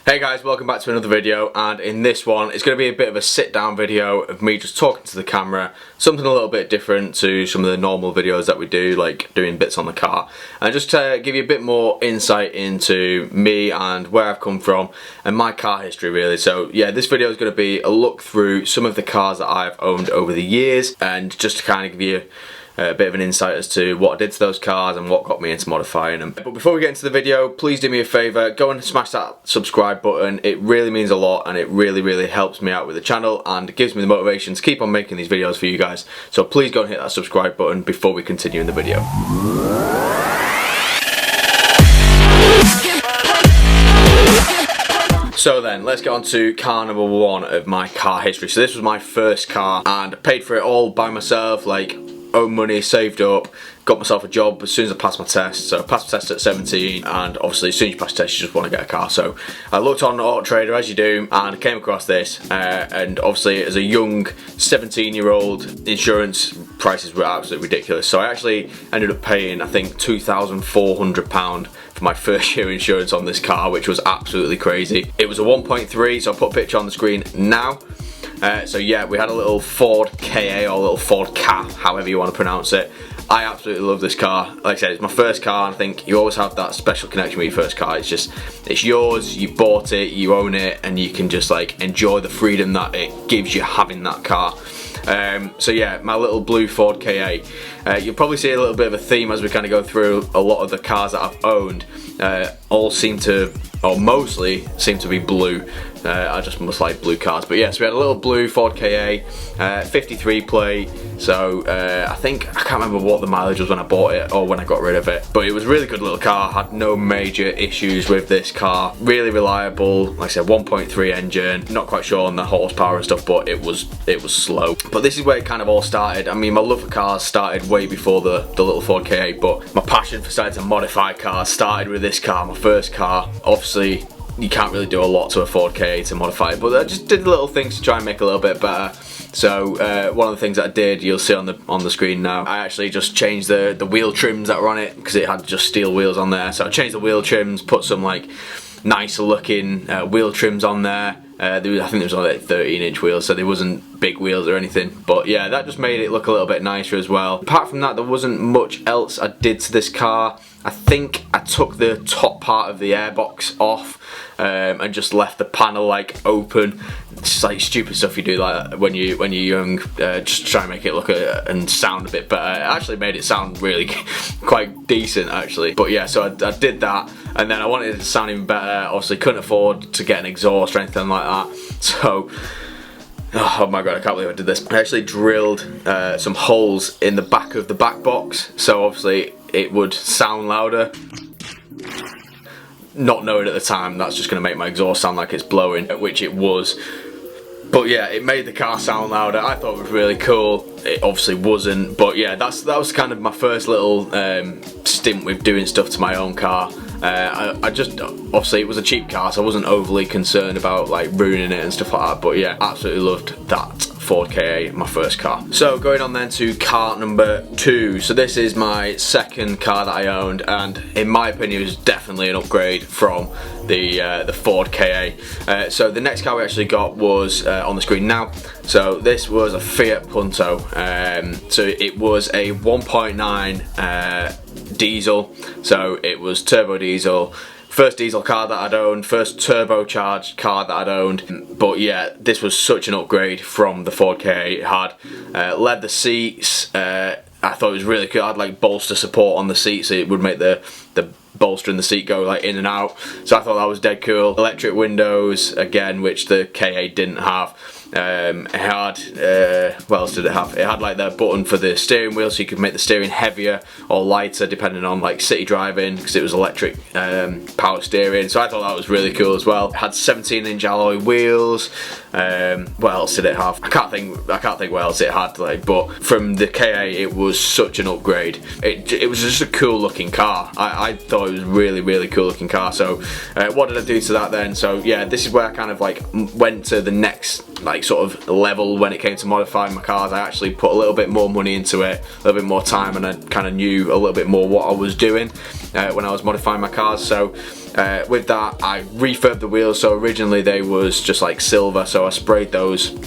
Hey guys, welcome back to another video, and in this one it's going to be a bit of a sit down video of me just talking to the camera, something a little bit different to some of the normal videos that we do, like doing bits on the car, and just to give you a bit more insight into me and where I've come from and my car history really. So yeah, this video is going to be a look through some of the cars that I've owned over the years, and just to kind of give you a bit of an insight as to what I did to those cars and what got me into modifying them. But before we get into the video, please do me a favour, go and smash that subscribe button. It really means a lot, and it really helps me out with the channel and gives me the motivation to keep on making these videos for you guys. So please go and hit that subscribe button before we continue in the video. So then, let's get on to car number one of my car history. So this was my first car, and I paid for it all by myself, like own money, saved up, got myself a job as soon as I passed my test. So I passed my test at 17, and obviously as soon as you pass the test you just want to get a car. So I looked on Auto Trader, as you do, and I came across this, and obviously as a young 17-year-old, insurance prices were absolutely ridiculous. So I actually ended up paying, I think, £2,400 for my first year insurance on this car, which was absolutely crazy. It was a 1.3, so I'll put a picture on the screen now. So yeah, we had a little Ford KA, or a little Ford Ka, however you want to pronounce it. I absolutely love this car. Like I said, it's my first car, and I think you always have that special connection with your first car. It's just, it's yours, you bought it, you own it, and you can just like enjoy the freedom that it gives you having that car. So yeah, my little blue Ford KA. You'll probably see a little bit of a theme as we kind of go through a lot of the cars that I've owned. All seem to, or mostly seem to be blue. I just must like blue cars. But yeah, so we had a little blue Ford KA, 53 plate. So I think, I can't remember what the mileage was when I bought it or when I got rid of it, but it was a really good little car. Had no major issues with this car. Really reliable. Like I said, 1.3 engine. Not quite sure on the horsepower and stuff, but it was slow. But this is where it kind of all started. I mean, my love for cars started way before the little Ford KA, but my passion for starting to modify cars started with this car, my first car. Obviously, you can't really do a lot to a Ford KA to modify it, but I just did little things to try and make it a little bit better. So one of the things that I did, you'll see on the screen now, I actually just changed the wheel trims that were on it, because it had just steel wheels on there. So I changed the wheel trims, put some like nicer looking wheel trims on there. I think there was only like 13-inch wheels, so there wasn't big wheels or anything, but yeah, that just made it look a little bit nicer as well. Apart from that, there wasn't much else I did to this car. I think I took the top part of the airbox off and just left the panel like open. It's like stupid stuff you do like when you're young, just try and make it look and sound a bit better. It actually made it sound really quite decent actually. But yeah, so I did that, and then I wanted it to sound even better. Obviously couldn't afford to get an exhaust or anything like that, so oh my god, I can't believe I did this. I actually drilled some holes in the back of the back box, so obviously it would sound louder. Not knowing at the time that's just going to make my exhaust sound like it's blowing, which it was. But yeah, it made the car sound louder. I thought it was really cool. It obviously wasn't, but yeah, that was kind of my first little stint with doing stuff to my own car. I just, obviously it was a cheap car, so I wasn't overly concerned about like ruining it and stuff like that. But yeah, absolutely loved that Ford KA, my first car. So going on then to car number two. So this is my second car that I owned, and in my opinion it was definitely an upgrade from the Ford KA. So the next car we actually got was on the screen now. So this was a Fiat Punto. So it was a 1.9 diesel. So it was turbo diesel. First diesel car that I'd owned, first turbocharged car that I'd owned. But yeah, this was such an upgrade from the Ford KA. It had leather seats. I thought it was really cool. I had like bolster support on the seats, so it would make the bolster in the seat go like in and out. So I thought that was dead cool. Electric windows again, which the KA didn't have. It had, what else did it have? It had like the button for the steering wheel, so you could make the steering heavier or lighter depending on like city driving, because it was electric power steering. So I thought that was really cool as well. It had 17-inch alloy wheels. What else did it have? I can't think what else it had, like, but from the KA it was such an upgrade. It was just a cool looking car. I thought it was really cool looking car. So what did I do to that then? So yeah, this is where I kind of like went to the next like like sort of level when it came to modifying my cars. I actually put a little bit more money into it, a little bit more time, and I kind of knew a little bit more what I was doing when I was modifying my cars. So with that, I refurbed the wheels. So originally they was just like silver, so I sprayed those,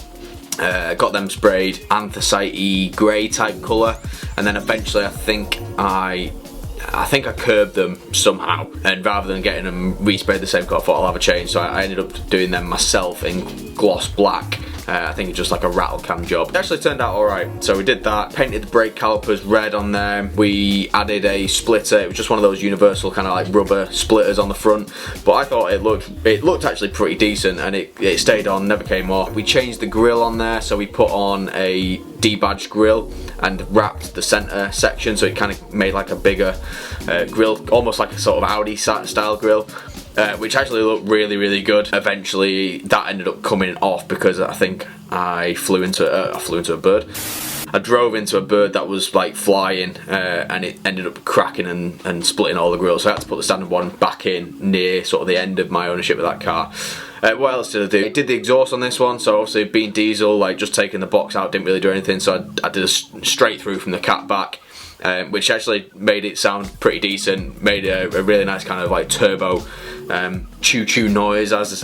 got them sprayed anthracite grey type colour, and then eventually I think I curbed them somehow, and rather than getting them resprayed the same colour, I thought I'll have a change, so I ended up doing them myself in gloss black. I think it's just like a rattle can job. It actually turned out alright, so we did that, painted the brake calipers red on them, we added a splitter. It was just one of those universal kind of like rubber splitters on the front, but I thought it looked actually pretty decent, and it stayed on, never came off. We changed the grille on there, so we put on a debadged grille and wrapped the centre section, so it kind of made like a bigger grille, almost like a sort of Audi style grille. Which actually looked really good. Eventually that ended up coming off because I think I flew into a bird. I drove into a bird that was like flying, and it ended up cracking and splitting all the grills, so I had to put the standard one back in near sort of the end of my ownership of that car. What else did I do? I did the exhaust on this one, so obviously being diesel, like just taking the box out didn't really do anything, so I did a straight through from the cat back. Which actually made it sound pretty decent, made a really nice kind of like turbo choo-choo noise as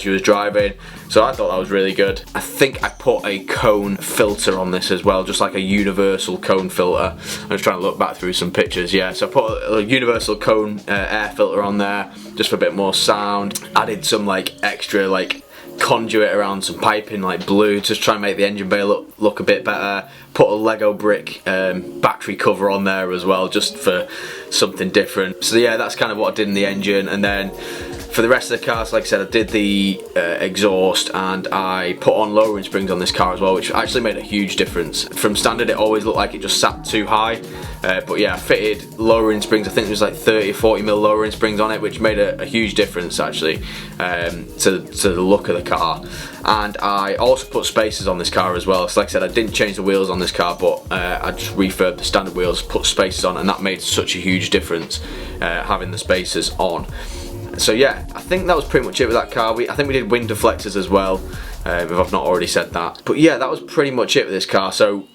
you was driving, so I thought that was really good. I think I put a cone filter on this as well, just like a universal cone filter. I'm just trying to look back through some pictures, yeah, so I put a universal cone air filter on there just for a bit more sound. Added some like extra like conduit around some piping like blue, just try and make the engine bay look a bit better. Put a Lego brick battery cover on there as well, just for something different. So yeah, that's kind of what I did in the engine. And then for the rest of the cars, like I said, I did the exhaust, and I put on lowering springs on this car as well, which actually made a huge difference. From standard, it always looked like it just sat too high, but yeah, I fitted lowering springs. I think there was like 30 or 40 mil lowering springs on it, which made a huge difference actually to the look of the car. And I also put spacers on this car as well. So like I said, I didn't change the wheels on this car, but I just refurbed the standard wheels, put spacers on, and that made such a huge difference having the spacers on. So yeah, I think that was pretty much it with that car. I think we did wind deflectors as well, if I've not already said that. But yeah, that was pretty much it with this car. So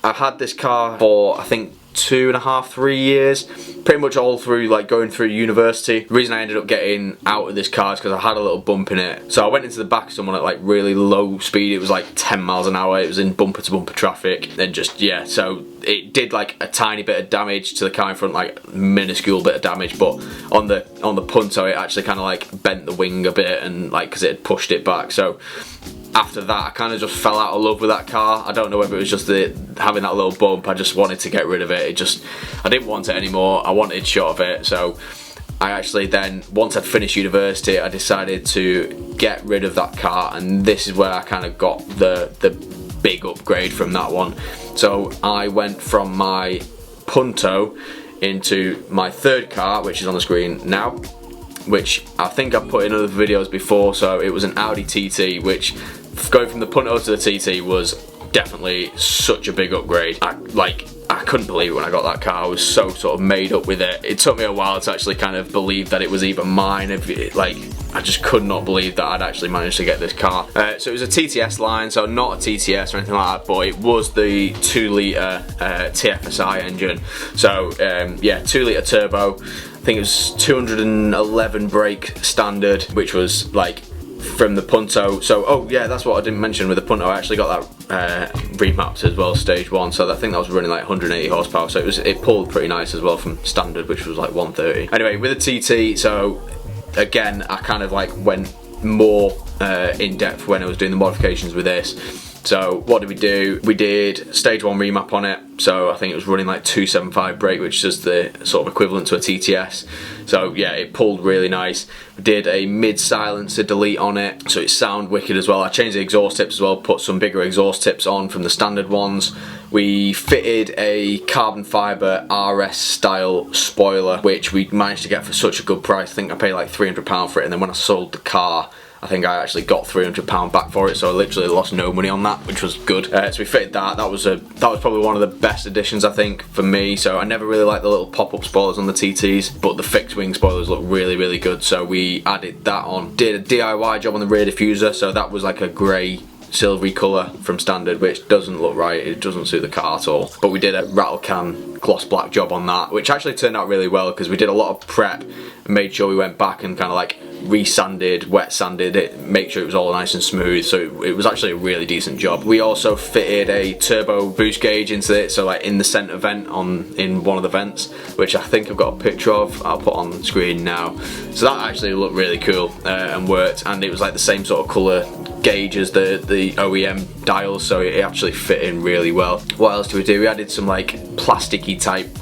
I had this car for I think 2.5 to 3 years, pretty much all through like going through university. The reason I ended up getting out of this car is because I had a little bump in it. So I went into the back of someone at like really low speed. It was like 10 miles an hour. It was in bumper to bumper traffic. Then just, yeah, so it did like a tiny bit of damage to the car in front, like minuscule bit of damage, but on the Punto it actually kind of like bent the wing a bit, and like because it had pushed it back. So after that I kind of just fell out of love with that car. I don't know whether it was just having that little bump. I just wanted to get rid of it. I didn't want it anymore. I wanted shot of it. So I actually then, once I'd finished university, I decided to get rid of that car, and this is where I kind of got the big upgrade from that one. So I went from my Punto into my third car, which is on the screen now, which I think I've put in other videos before. So it was an Audi TT, which going from the Punto to the TT was definitely such a big upgrade. I couldn't believe it when I got that car. I was so sort of made up with it. It took me a while to actually kind of believe that it was even mine. I just could not believe that I'd actually managed to get this car. So it was a TTS line, so not a TTS or anything like that, but it was the 2 litre TFSI engine. So yeah, 2 litre turbo. I think it was 211 brake standard, which was like from the Punto. So oh yeah, that's what I didn't mention with the Punto. I actually got that remapped as well, stage 1. So I think that was running like 180 horsepower. So it pulled pretty nice as well from standard, which was like 130. Anyway, with the TT, so again I kind of like went more in depth when I was doing the modifications with this. So what did we do? We did stage 1 remap on it. So I think it was running like 275 brake, which is the sort of equivalent to a TTS. So yeah, it pulled really nice. We did a mid silencer delete on it, so it sounded wicked as well. I changed the exhaust tips as well, put some bigger exhaust tips on from the standard ones. We fitted a carbon fibre RS style spoiler, which we managed to get for such a good price. I think I paid like £300 for it, and then when I sold the car, I think I actually got £300 back for it, so I literally lost no money on that, which was good. So we fitted that. That was probably one of the best additions, I think, for me. So I never really liked the little pop-up spoilers on the TTs, but the fixed wing spoilers look really, really good. So we added that on. Did a DIY job on the rear diffuser, so that was like a grey silvery colour from standard, which doesn't look right, it doesn't suit the car at all. But we did a rattle can gloss black job on that, which actually turned out really well because we did a lot of prep and made sure we went back and kind of like re-sanded, wet sanded it, make sure it was all nice and smooth, so it was actually a really decent job. We also fitted a turbo boost gauge into it, so like in the centre vent in one of the vents, which I think I've got a picture of, I'll put on the screen now. So that actually looked really cool and worked, and it was like the same sort of colour gauge as the OEM dials, so it actually fit in really well. What else did we do? We added some like plasticky type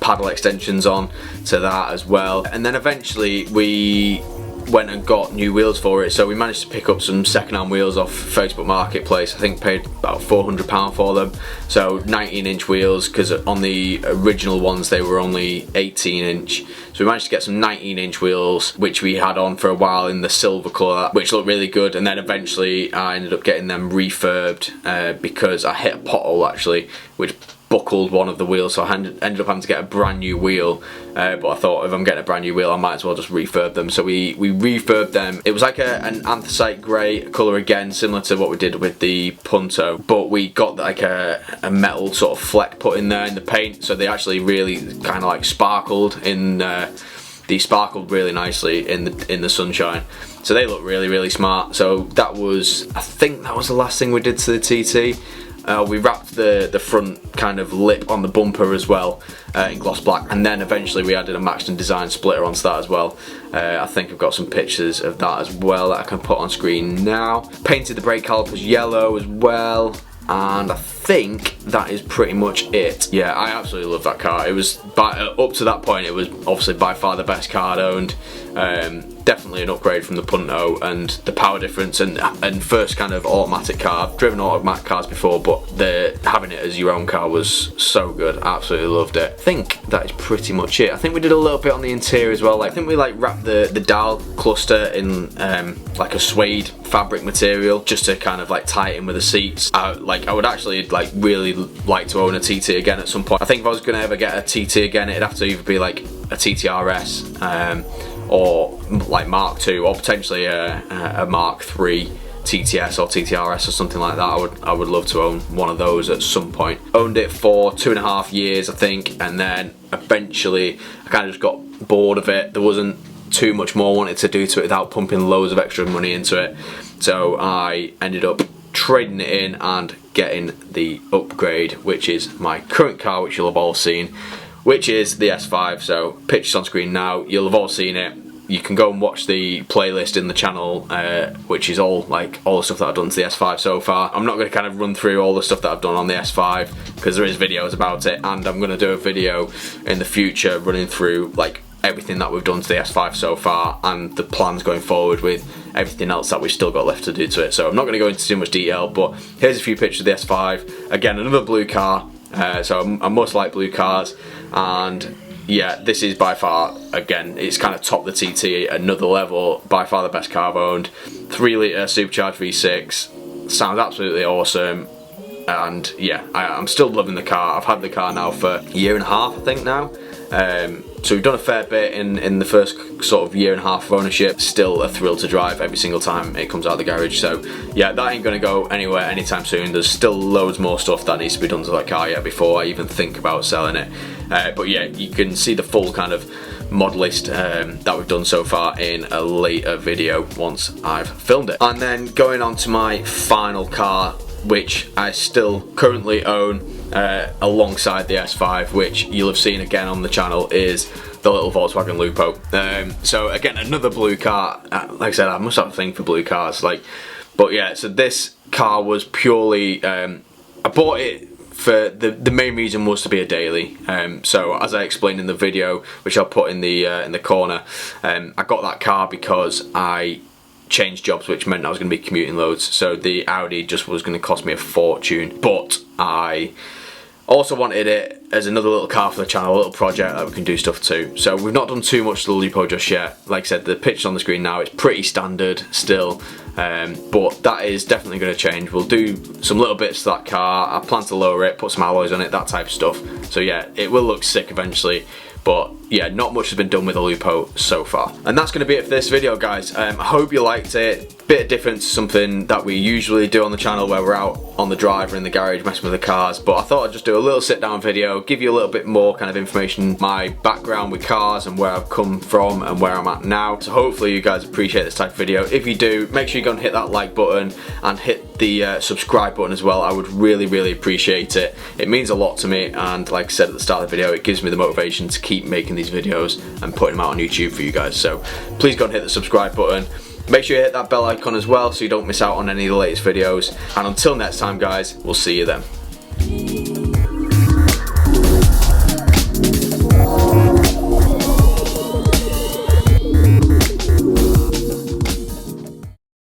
paddle extensions on to that as well, and then eventually we went and got new wheels for it. So we managed to pick up some second-hand wheels off Facebook Marketplace. I think paid about £400 for them. So 19-inch wheels, because on the original ones they were only 18-inch. So we managed to get some 19-inch wheels, which we had on for a while in the silver colour, which looked really good. And then eventually I ended up getting them refurbed because I hit a pothole actually, which buckled one of the wheels, so I ended up having to get a brand new wheel, but I thought if I'm getting a brand new wheel I might as well just refurb them. So we refurbed them. It was like an anthracite grey colour again, similar to what we did with the Punto, but we got like a metal sort of fleck put in there in the paint, so they actually really kind of like sparkled in they sparkled really nicely in the sunshine, so they look really, really smart. So that was, I think that was the last thing we did to the TT. We wrapped the front kind of lip on the bumper as well in gloss black, and then eventually we added a Maxton Design splitter onto that as well. I think I've got some pictures of that as well that I can put on screen now. Painted the brake calipers yellow as well, and I think that is pretty much it. Yeah, I absolutely love that car. It was up to that point, it was obviously by far the best car I'd owned. Definitely an upgrade from the Punto, and the power difference and first kind of automatic car. I've driven automatic cars before, but having it as your own car was so good. Absolutely loved it. I think that is pretty much it. I think we did a little bit on the interior as well. Like, I think we like wrapped the dial cluster in like a suede fabric material just to kind of like tie it in with the seats. I would actually like really like to own a TT again at some point. I think if I was going to ever get a TT again, it'd have to either be like a TTRS or like Mark II, or potentially a Mark III TTS or TTRS or something like that. I would love to own one of those at some point. Owned it for 2.5 years I think, and then eventually I kind of just got bored of it. There wasn't too much more I wanted to do to it without pumping loads of extra money into it, so I ended up trading it in and getting the upgrade, which is my current car, which you'll have all seen, which is the S5. So pictures on screen now, you'll have all seen it. You can go and watch the playlist in the channel, which is all the stuff that I've done to the S5 so far. I'm not going to kind of run through all the stuff that I've done on the S5 because there is videos about it, and I'm going to do a video in the future running through like everything that we've done to the S5 so far and the plans going forward with everything else that we've still got left to do to it. So I'm not going to go into too much detail, but here's a few pictures of the S5. Again, another blue car, so I must like blue cars, and yeah, this is by far, again, it's kind of top the TT at another level, by far the best car I've owned. 3 litre supercharged V6, sounds absolutely awesome, and yeah, I'm still loving the car. I've had the car now for a year and a half I think now. So we've done a fair bit in the first sort of year and a half of ownership. Still a thrill to drive every single time it comes out of the garage. So yeah, that ain't going to go anywhere anytime soon. There's still loads more stuff that needs to be done to that car yet before I even think about selling it. But yeah, you can see the full kind of mod list that we've done so far in a later video once I've filmed it. And then going on to my final car, which I still currently own alongside the S5, which you'll have seen again on the channel, is the little Volkswagen Lupo. So again, another blue car. Like I said, I must have a thing for blue cars. But yeah, so this car was purely, I bought it for the main reason was to be a daily. So as I explained in the video, which I'll put in the corner, I got that car because I changed jobs, which meant I was going to be commuting loads. So the Audi just was going to cost me a fortune, but I Also wanted it as another little car for the channel, a little project that we can do stuff to. So we've not done too much to the Lupo just yet. Like I said, the picture on the screen now, it's pretty standard still, but that is definitely going to change. We'll do some little bits to that car. I plan to lower it, put some alloys on it, that type of stuff. So yeah, it will look sick eventually. But yeah, not much has been done with the Lupo so far. And that's going to be it for this video, guys. I hope you liked it. Bit different to something that we usually do on the channel, where we're out on the drive or in the garage messing with the cars. But I thought I'd just do a little sit down video, give you a little bit more kind of information, my background with cars and where I've come from and where I'm at now. So hopefully you guys appreciate this type of video. If you do, make sure you go and hit that like button and hit the subscribe button as well. I would really appreciate it. It means a lot to me, and like I said at the start of the video, it gives me the motivation to keep making these videos and putting them out on YouTube for you guys. So please go and hit the subscribe button. Make sure you hit that bell icon as well so you don't miss out on any of the latest videos. And until next time, guys, we'll see you then.